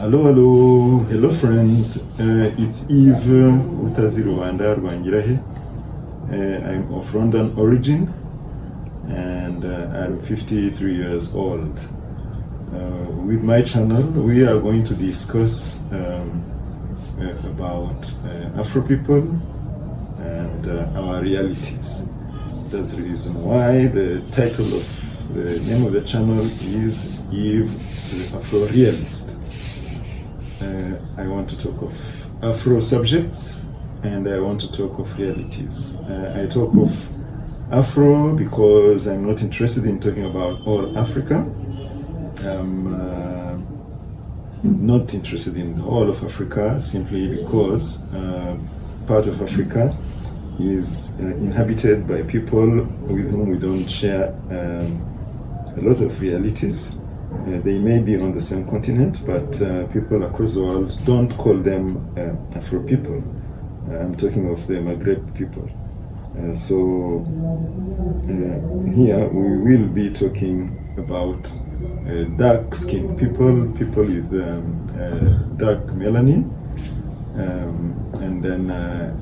Hello friends. It's Yves Utazi Rwanda Rwangirahe. I'm of Rwandan origin and I'm 53 years old. With my channel, we are going to discuss about Afro people and our realities. That's the reason why the title of the name of the channel is Yves the Afro Realist. I want to talk of Afro subjects and I want to talk of realities. I talk of Afro because I'm not interested in talking about all Africa. I'm not interested in all of Africa simply because part of Africa is inhabited by people with whom we don't share a lot of realities. They may be on the same continent, but people across the world don't call them Afro people. I'm talking of the Maghreb people. So here we will be talking about dark-skinned people, people with dark melanin, and then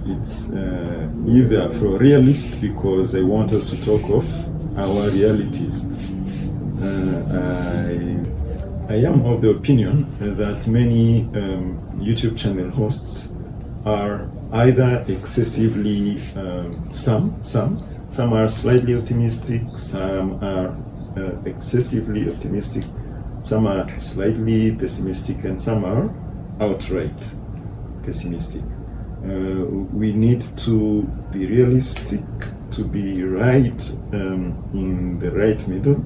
it's Yves the Afro Realist because I want us to talk of our realities. I am of the opinion that many YouTube channel hosts are either excessively some are slightly optimistic, some are excessively optimistic, some are slightly pessimistic, and some are outright pessimistic. We need to be realistic, to be right in the right middle,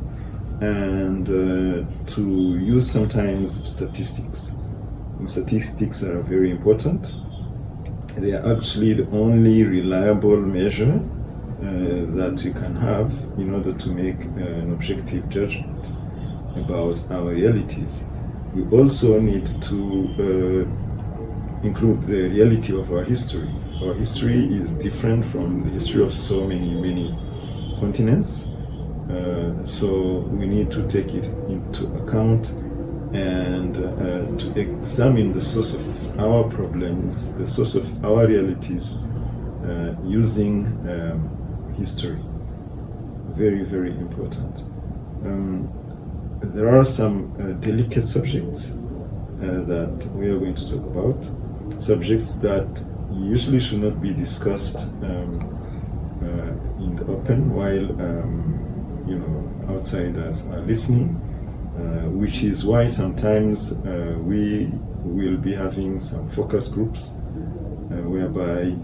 and to use sometimes statistics. And statistics are very important. They are actually the only reliable measure that we can have in order to make an objective judgment about our realities. We also need to include the reality of our history. Our history is different from the history of so many continents. So we need to take it into account and to examine the source of our problems, the source of our realities, using history. Very important. There are some delicate subjects that we are going to talk about, subjects that usually should not be discussed in the open while outsiders are listening, which is why sometimes we will be having some focus groups whereby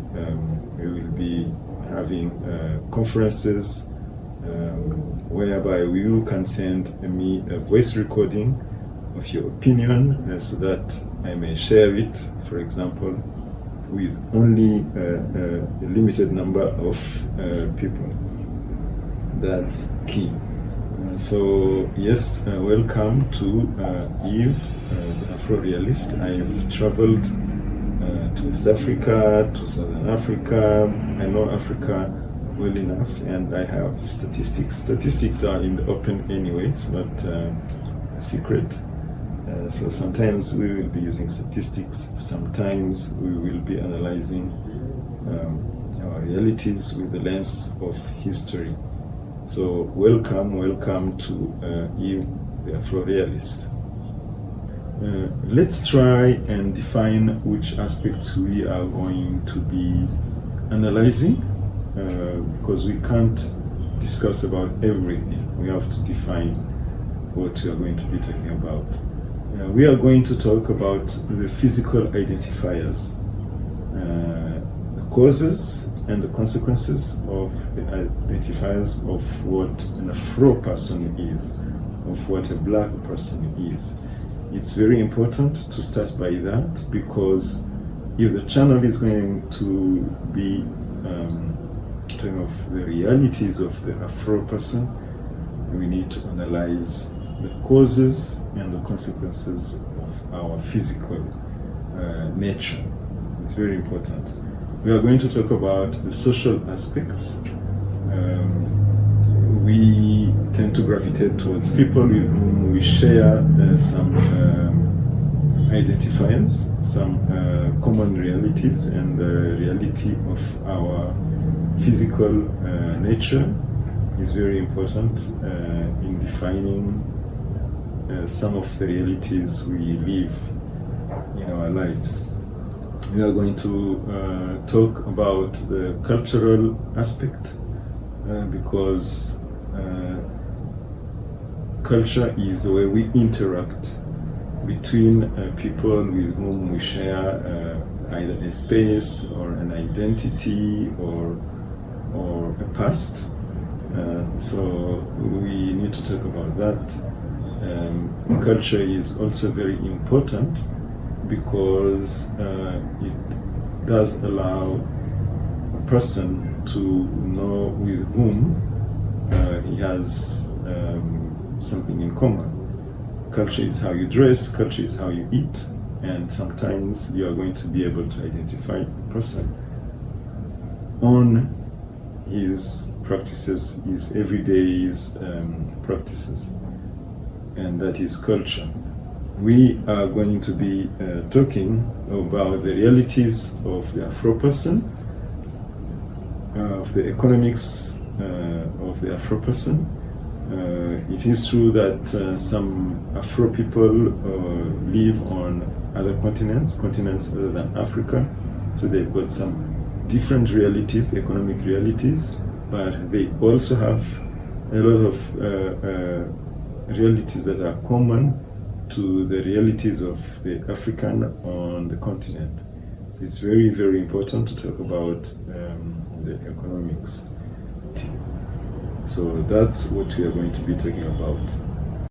we will be having conferences whereby you can send me a voice recording of your opinion so that I may share it, for example, with only a limited number of people. That's key. So yes, welcome to Yves, the Afro Realist. I've traveled to West Africa, to Southern Africa. I know Africa well enough, and I have statistics. Statistics are in the open anyway, it's not a secret. So sometimes we will be using statistics, sometimes we will be analyzing our realities with the lens of history. So welcome to Yves the Afro Realist. Let's try and define which aspects we are going to be analyzing, because we can't discuss about everything. We have to define what we are going to be talking about. We are going to talk about the physical identifiers, the causes and the consequences of the identifiers of what an Afro person is, of what a black person is. It's very important to start by that, because if the channel is going to be talking of the realities of the Afro person, we need to analyze the causes and the consequences of our physical nature. It's very important. We are going to talk about the social aspects. We tend to gravitate towards people with whom we share some identifiers, some common realities, and the reality of our physical nature is very important in defining some of the realities we live in our lives. We are going to talk about the cultural aspect because culture is the way we interact between people with whom we share either a space or an identity or a past. So we need to talk about that. Culture is also very important because it does allow a person to know with whom he has something in common. Culture is how you dress, culture is how you eat, and sometimes you are going to be able to identify a person on his practices, his everyday practices, and that is culture. We are going to be talking about the realities of the Afro person, of the economics of the Afro person. It is true that some Afro people live on other continents other than Africa, so they've got some different realities, economic realities, but they also have a lot of realities that are common to the realities of the African on the continent. It's very, very important to talk about the economics. So that's what we are going to be talking about.